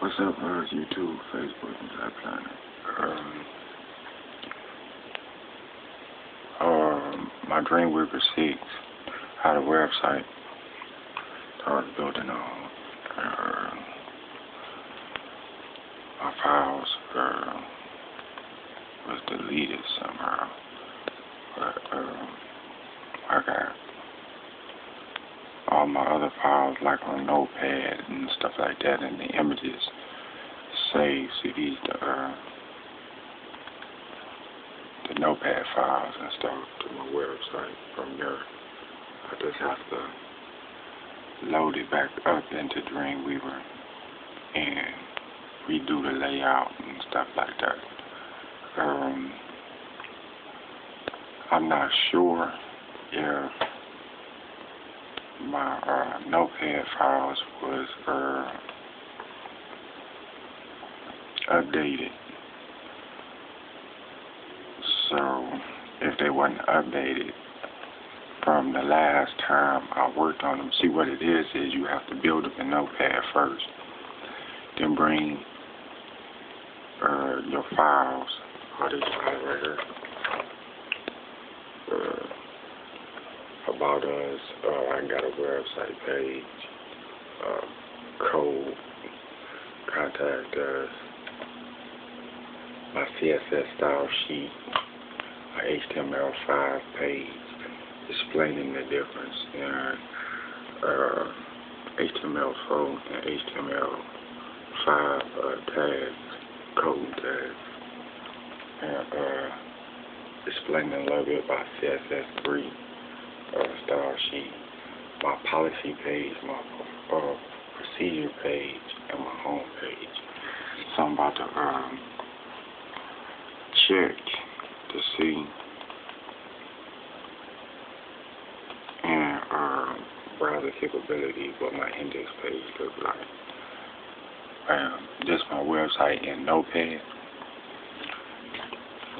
What's up, YouTube, Facebook, and that planet? My Dreamweaver 6 had a website I was building on. My files was deleted somehow, but I got all my other files like on Notepad and stuff like that, and the images saved to the Notepad files and stuff to my website. From there, I just have to load it back up into Dreamweaver and redo the layout and stuff like that. I'm not sure if my Notepad files was updated. So if they wasn't updated from the last time I worked on them, see what it is you have to build up a Notepad first, then bring your files. This file right here. About us. I got a website page. Code. Contact us. My CSS style sheet. My HTML5 page explaining the difference in HTML4 and HTML5 tags, code tags, and explaining a little bit about CSS3 style sheet, my policy page, my procedure page, and my home page. So I'm about to check to see and browser capability what my index page looks like. This is my website in Notepad.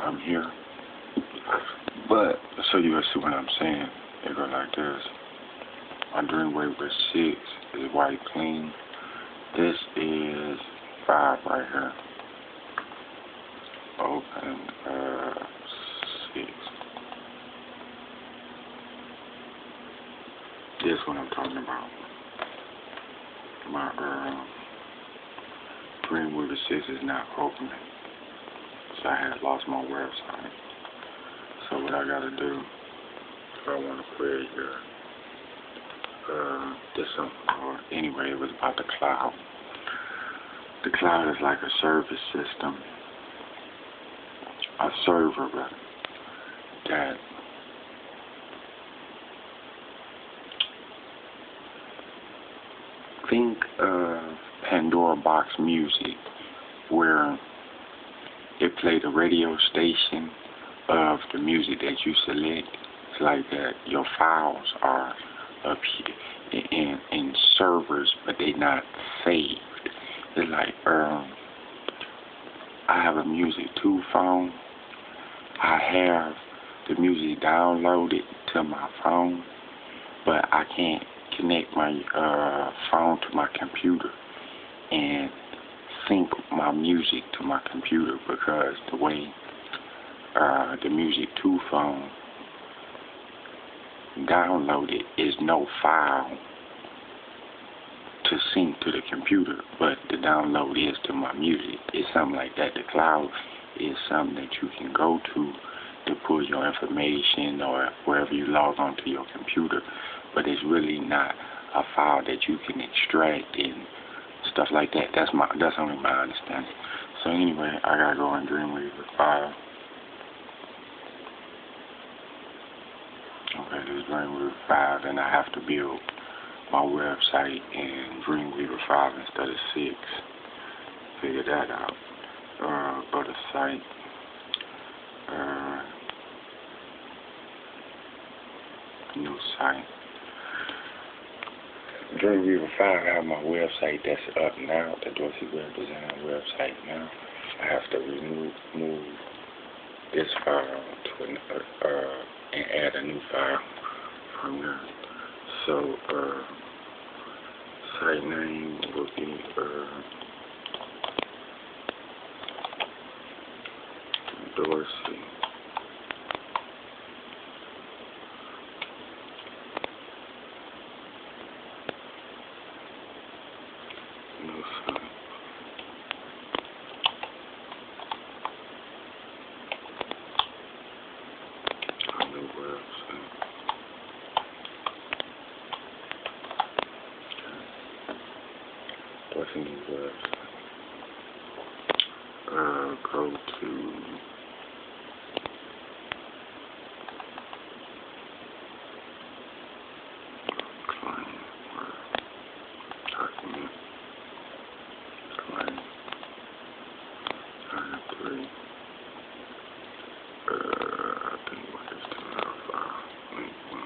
I'm here, but so you can see what I'm saying. It goes like this. My Dreamweaver 6 is white clean. This is 5 right here. Open 6. This is what I'm talking about. My Dreamweaver 6 is not opening. So I had lost my website. So what I gotta do, if I want to query here, anyway, it was about the cloud. The cloud is like a service system, a server that think of Pandora box music, where it played a radio station of the music that you select. It's like that. Your files are up here in servers, but they're not saved. It's like I have a Music 2 phone. I have the music downloaded to my phone, but I can't connect my phone to my computer and sync my music to my computer, because the way the Music 2 phone downloaded is no file to sync to the computer, but the download is to my music. It's something like that. The cloud is something that you can go to pull your information or wherever you log on to your computer, but it's really not a file that you can extract and stuff like that. That's only my understanding. So anyway, I gotta go in Dreamweaver file. Okay, this is Dreamweaver 5, and I have to build my website in Dreamweaver 5 instead of 6. Figure that out. Go to site. New site. Dreamweaver 5 I have my website that's up now, the Dorsey web design website now. I have to remove this file to and add a new file from there. So site name will be Dorsey. No sign. On the website. What's in the website? Go to client work document client sign 3. I think what is the file link 1.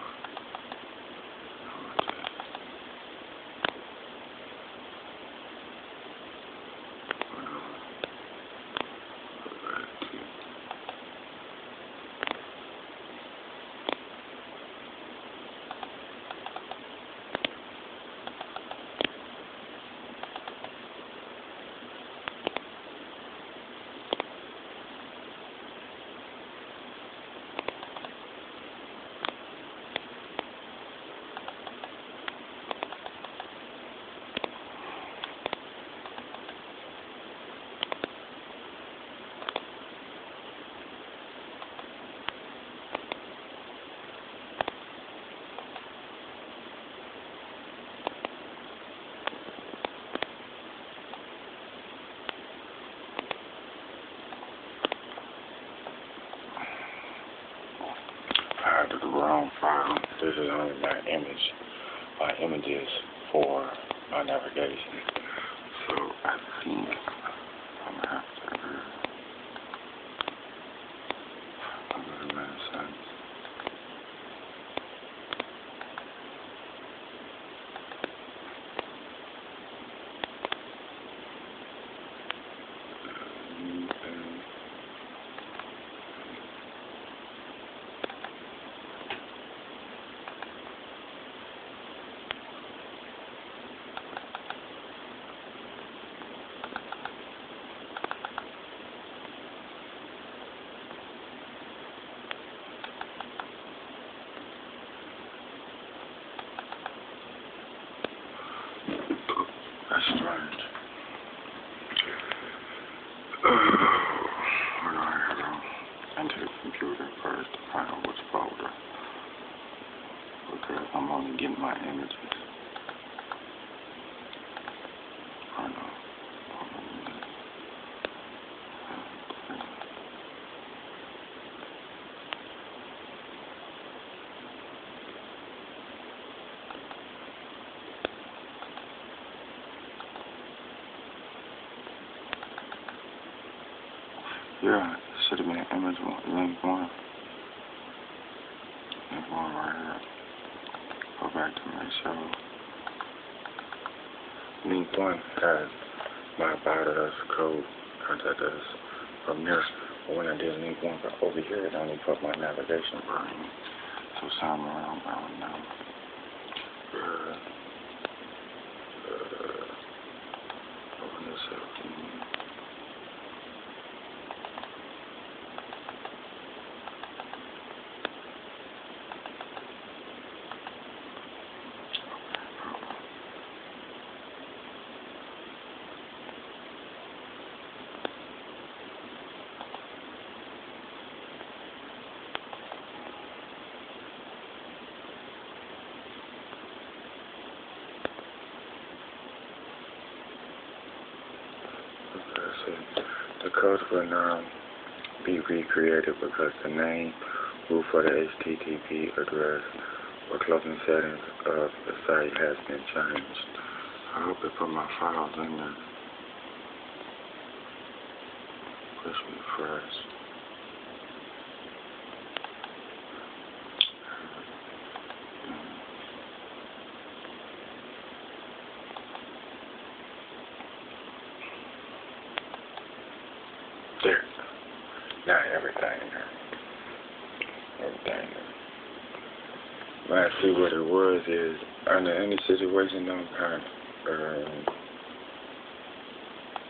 I did the wrong file. This is only my images for my navigation. So I think I'm gonna have to go to Renaissance. That's strange. We're going to go into the computer first to find out which folder, because I'm only getting my images. I know. Yeah, it should have been image one, link 1. Link 1 right here. Go back to my show. Link 1 has my about us code, contact us from there. But when I did link 1 over here, it only put my navigation bar in. So something around now. Open this up. The code will now be recreated because the name, root for the HTTP address, or closing settings of the site has been changed. I hope it put my files in there. Push refresh. There. Now everything in there. Everything in there. When I see what it was is, under any situation,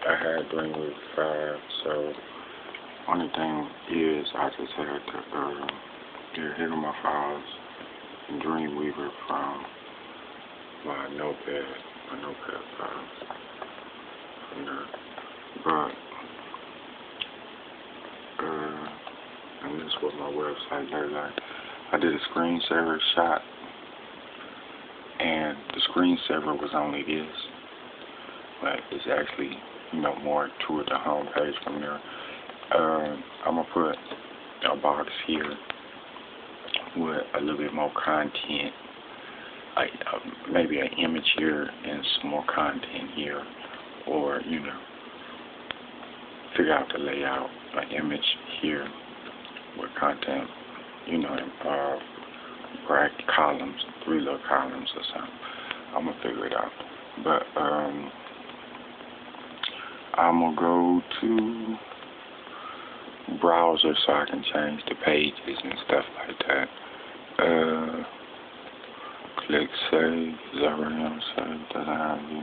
I had to remove 5, so Only thing is I just had to get rid of my files in Dreamweaver from my notepad files from there. But and this is what my website looked like. I did a screensaver shot, and the screensaver was only this, but it's actually, more to the home page from there. I'm gonna put a box here with a little bit more content, like maybe an image here and some more content here, or figure out the layout, an image here with content, bracket columns, 3 little columns or something. I'm gonna figure it out. But I'm gonna go to browser so I can change the pages and stuff like that. Click save. Is that right now? Save. Doesn't have you.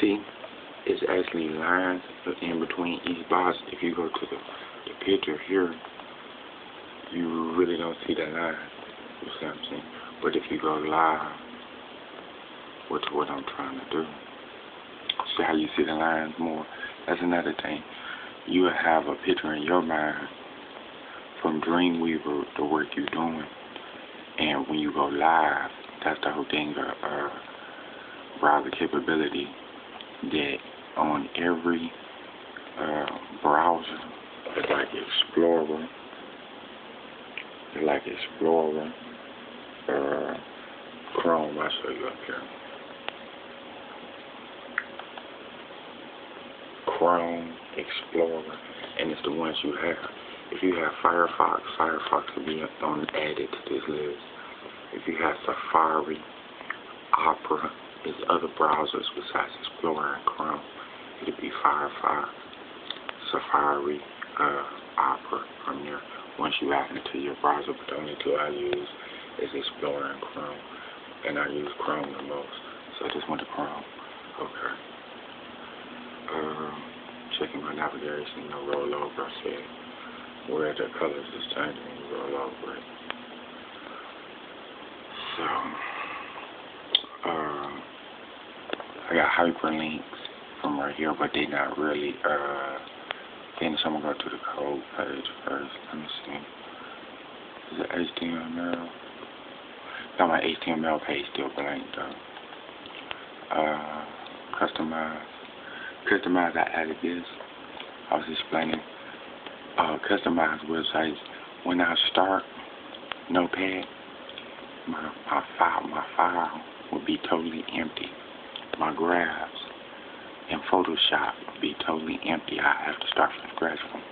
See, it's actually lines in between each box. If you go to the picture here, you really don't see the line. You see what I'm saying? But if you go live, which is what I'm trying to do, see how you see the lines more? That's another thing. You have a picture in your mind from Dreamweaver, the work you're doing, and when you go live, that's the whole thing, browser capability, that on every browser, it's like Explorer, Chrome. I'll show you up here. Chrome, Explorer, and it's the ones you have. If you have Firefox will be added to this list. If you have Safari, Opera, there's other browsers besides Explorer and Chrome. It'll be Firefox, Safari, Opera from there. Once you add it to your browser, but the only two I use is Explorer and Chrome, and I use Chrome the most, so I just went to Chrome. Okay. Checking my navigation, roll over. I said where the colors is changing when you roll over it. So, I got hyperlinks from right here, but they not really finished. I'm gonna go to the code page first. Let me see. Is it HTML? Got my HTML page still blank though. Customize, I added this. I was explaining customized websites. When I start Notepad, my file will be totally empty. My graphs in Photoshop will be totally empty. I have to start from scratch from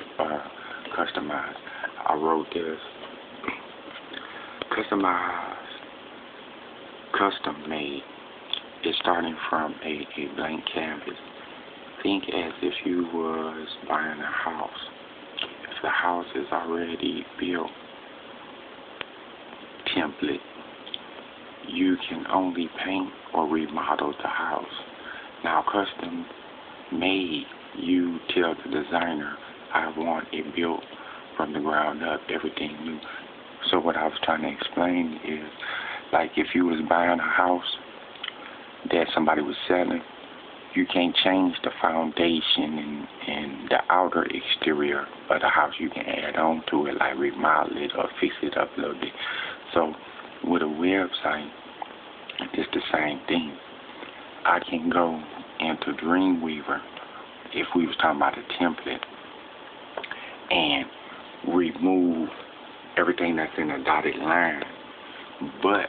customize. I wrote this. Customized, custom made is starting from a blank canvas. Think as if you was buying a house. If the house is already built, template, you can only paint or remodel the house. Now custom made, you tell the designer, I want it built from the ground up, everything new. So what I was trying to explain is, like if you was buying a house that somebody was selling, you can't change the foundation and the outer exterior of the house. You can add on to it, like remodel it or fix it up a little bit. So with a website, it's the same thing. I can go into Dreamweaver, if we was talking about a template, and remove everything that's in a dotted line, but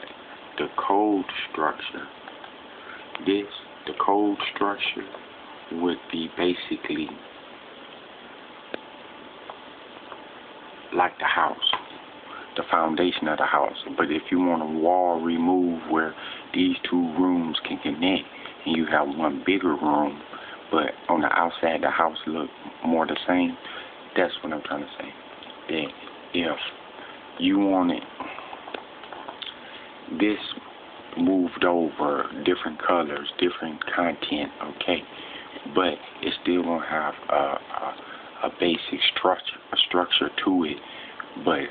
the code structure, the code structure would be basically like the house, the foundation of the house. But if you want a wall remove where these two rooms can connect, and you have one bigger room, but on the outside the house look more the same, that's what I'm trying to say. That if you want it, this moved over, different colors, different content, okay, but it's still gonna have a basic structure to it, but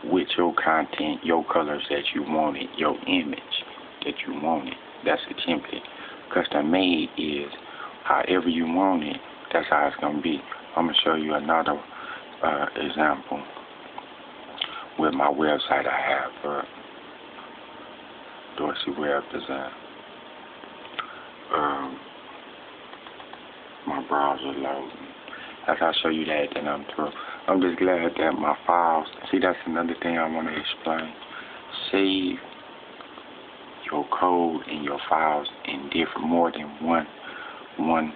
with your content, your colors that you wanted, your image that you wanted. That's a template. Custom made is however you want it, that's how it's gonna be. I'm gonna show you another example with my website I have, Dorsey Web Design. My browser loading. After I show you that, then I'm through. I'm just glad that my files, see, that's another thing I want to explain. Save your code and your files in more than one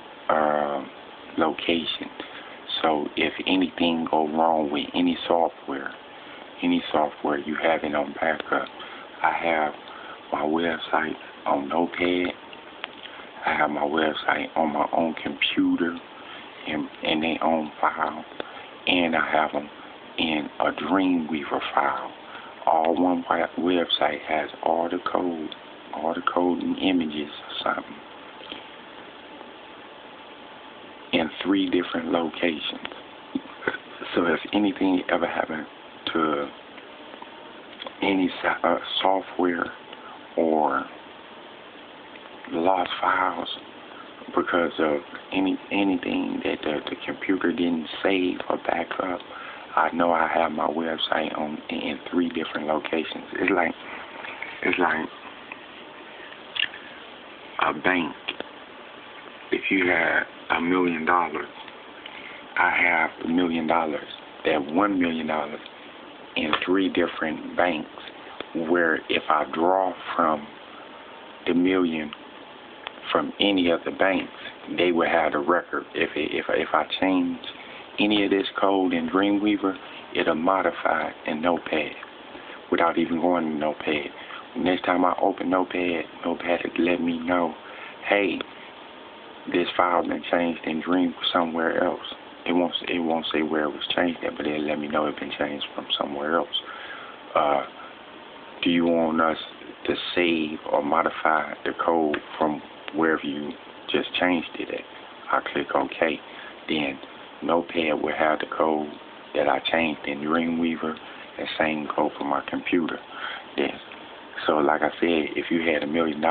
location. So if anything go wrong with any software you have it on backup. I have my website on Notepad. I have my website on my own computer in their own file, and I have them in a Dreamweaver file. All one website has all the code and images or something in 3 different locations. So if anything ever happened to any software or lost files because of anything that the computer didn't save or back up, I know I have my website in 3 different locations. It's like a bank. If you had $1 million, I have $1 million. That $1 million in 3 different banks, where if I draw from the million from any of the banks, they would have the record. If I change any of this code in Dreamweaver, it'll modify it in Notepad without even going to Notepad. Next time I open Notepad will let me know, hey, this file been changed in Dream somewhere else. It won't say where it was changed at, but it'll let me know it's been changed from somewhere else. Do you want us to save or modify the code from wherever you just changed it at? I click OK. Then Notepad will have the code that I changed in Dreamweaver, and same code for my computer. Then, so like I said, if you had $1 million,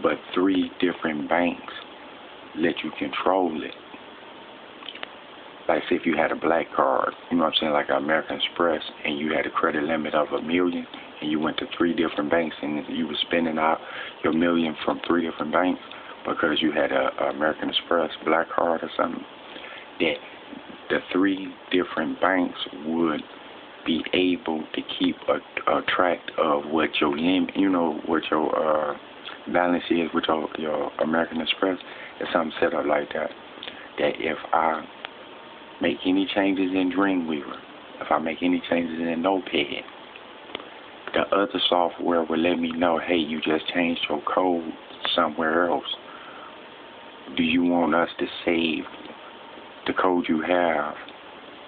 but 3 different banks let you control it. Like say if you had a black card, you know what I'm saying, like American Express, and you had a credit limit of $1 million, and you went to 3 different banks, and you were spending out your $1 million from 3 different banks because you had a American Express black card or something, that the 3 different banks would be able to keep a track of what your what your balance is with your American Express. It's something set up like that. That if I make any changes in Dreamweaver, if I make any changes in Notepad, the other software will let me know, hey, you just changed your code somewhere else. Do you want us to save the code you have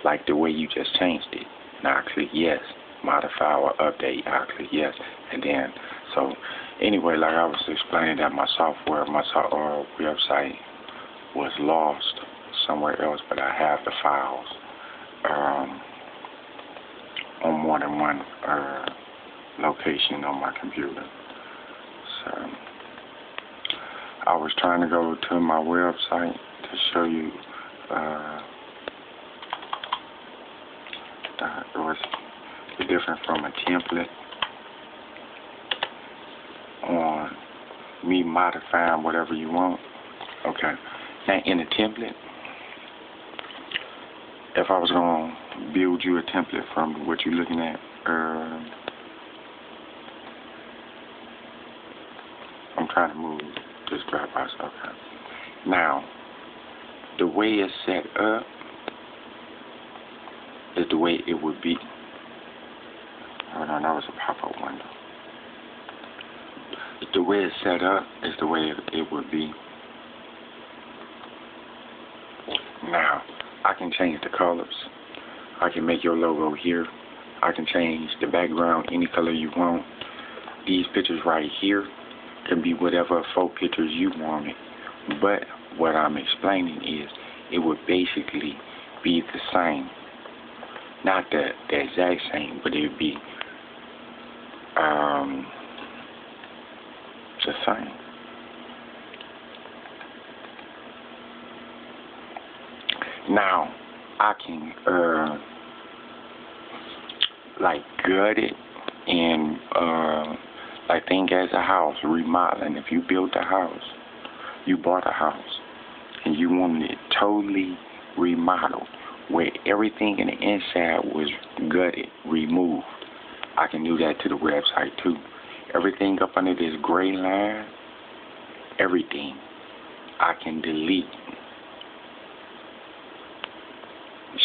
like the way you just changed it? Now I click yes, modify or update, I click yes, and then, so anyway, like I was explaining that my website was lost somewhere else, but I have the files on more than one location on my computer. So I was trying to go to my website to show you it's different from a template on me modifying whatever you want. Okay, now in a template, if I was going to build you a template from what you're looking at, I'm trying to move this grab box. Okay. Now, the way it's set up is the way it would be. Hold on, that was a pop-up window. The way it's set up is the way it would be. Now, I can change the colors. I can make your logo here. I can change the background any color you want. these pictures right here can be whatever 4 pictures you wanted. But what I'm explaining is it would basically be the same. Not the exact same, but it would be the same. Now, I can like gut it and like think as a house, remodeling. If you built a house, you bought a house, and you wanted it totally remodeled, where everything in the inside was gutted, removed, I can do that to the website too. Everything up under this gray line, everything, I can delete.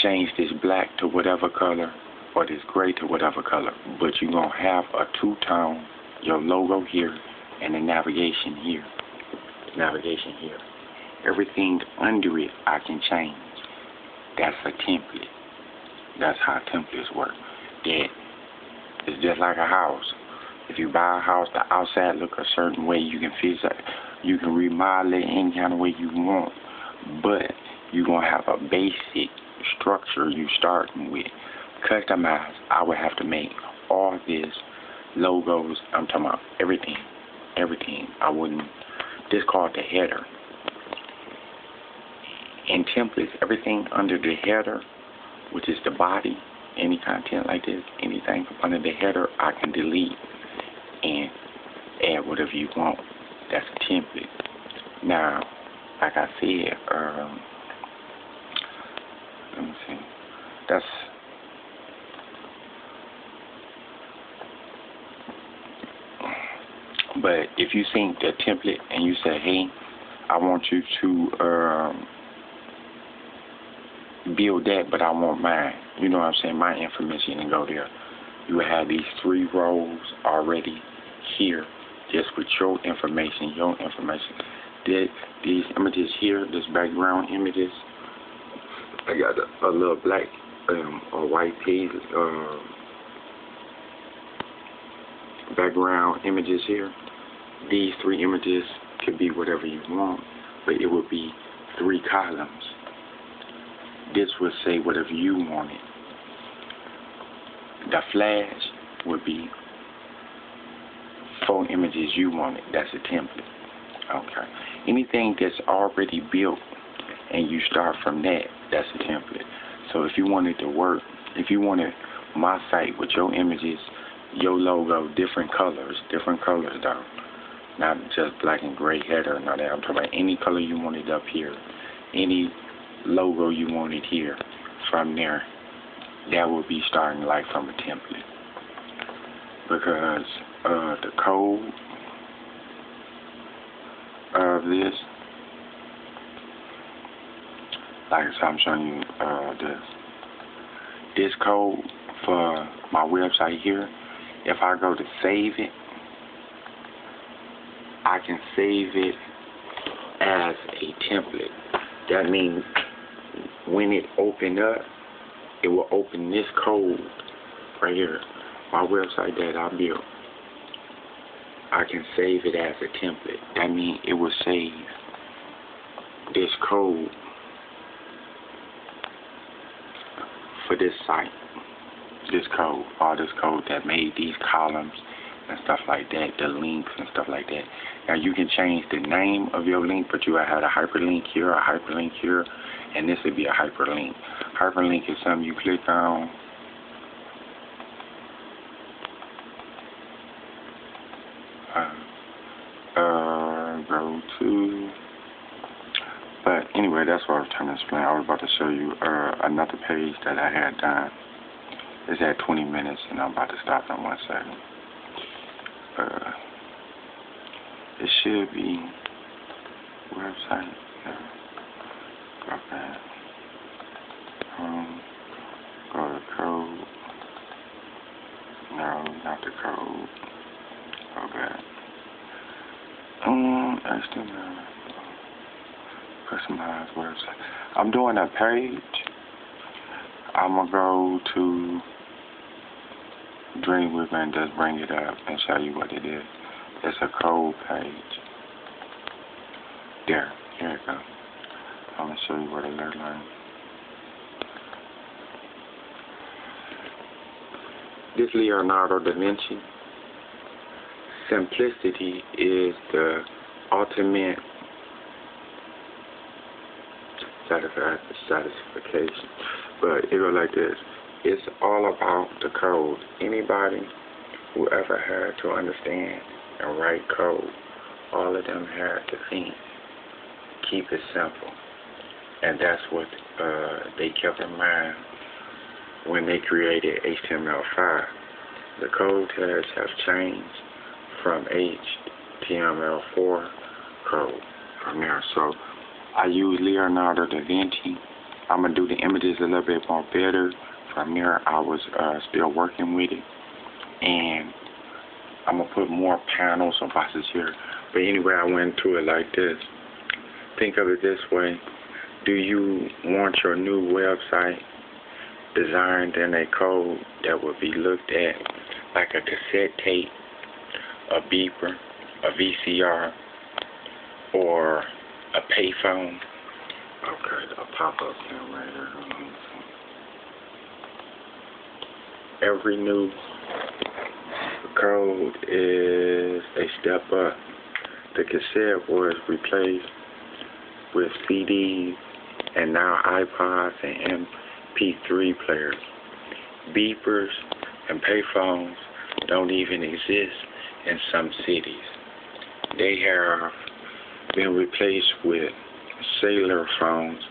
Change this black to whatever color, or this gray to whatever color, but you're going to have a two-tone, your logo here, and the navigation here. Navigation here. Everything under it, I can change. That's a template. That's how templates work. That it's just like a house. If you buy a house, the outside look a certain way. You can fix it. You can remodel it any kind of way you want, but you're going to have a basic structure you starting with. Customized, I would have to make all this logos. I'm talking about everything. I wouldn't. This called the header. In templates, everything under the header, which is the body, any content like this, anything up under the header, I can delete and add whatever you want. That's a template. Now, like I said, let me see. That's but if you see the template and you say, hey, I want you to build that, but I want mine. You know what I'm saying? My information and go there. You will have these 3 rows already here, just with your information. These images here, this background images. I got a little black or white page background images here. These 3 images could be whatever you want, but it would be 3 columns. This would say whatever you wanted. The flash would be 4 images you wanted. That's a template. Okay. Anything that's already built and you start from that, that's a template. So if you wanted to work, if you wanted my site with your images, your logo, different colors though. Not just black and gray header and all that. I'm talking about any color you wanted up here. Any logo you wanted here. From there, that will be starting like from a template. Because the code of this, like I said, I'm showing you this code for my website here. If I go to save it, I can save it as a template. That means when it open up, it will open this code right here. My website that I built, I can save it as a template. That means it will save this code for this site. This code, all this code that made these columns and stuff like that, the links and stuff like that. Now you can change the name of your link, but you will have a hyperlink here, and this would be a hyperlink. Hyperlink is something you click on. Go to. But anyway, that's what I was trying to explain. I was about to show you another page that I had done. It's at 20 minutes, and I'm about to stop in 1 second. It should be website. Okay. Go to code. No, not the code. Okay. HTML. Customize website. I'm doing a page. I'm gonna go to Dreamweaver and just bring it up and show you what it is. It's a code page. Here it goes. I'm going to show you what it looks like. This Leonardo da Vinci. Simplicity is the ultimate satisfaction. But it goes like this. It's all about the code. Anybody who ever had to understand and write code, all of them had to think. Keep it simple. And that's what they kept in mind when they created HTML5. The code tags have changed from HTML4 code from there. So I use Leonardo da Vinci. I'm going to do the images a little bit more better. From there, I was still working with it. And I'm going to put more panels or boxes here. But anyway, I went to it like this. Think of it this way. Do you want your new website designed in a code that will be looked at like a cassette tape, a beeper, a VCR, or a payphone? Okay, a pop-up cam right here. Every new code is a step up. The cassette was replaced with CDs and now iPods and MP3 players. Beepers and payphones don't even exist in some cities. They have been replaced with cellular phones,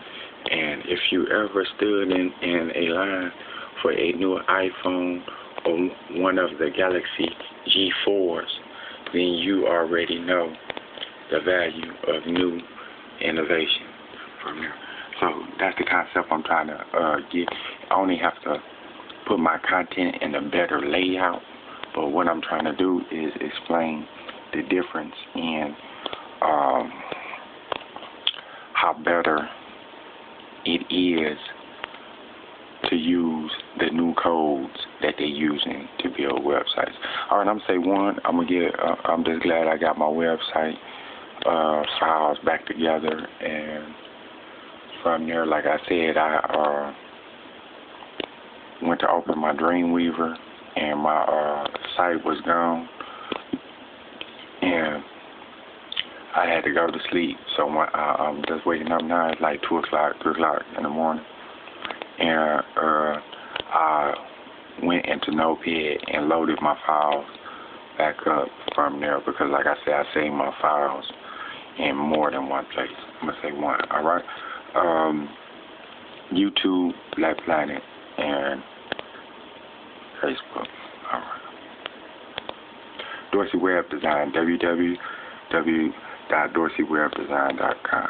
and if you ever stood in a line for a new iPhone or one of the Galaxy G4s, then you already know the value of new innovation from there. So that's the concept I'm trying to get. I only have to put my content in a better layout, but what I'm trying to do is explain the difference in how better it is to use the new codes that they're using to build websites. All right, I'm gonna say one. I'm just glad I got my website files back together, and from there, like I said, I went to open my Dreamweaver, and my site was gone, and I had to go to sleep. So I'm just waking up now. It's like 2 o'clock, 3 o'clock in the morning, and I went into Notepad and loaded my files back up from there, because like I said, I saved my files in more than one place. I'm gonna say one. All right. YouTube, Black Planet, and Facebook. All right. Dorsey Web Design, www.dorseywebdesign.com.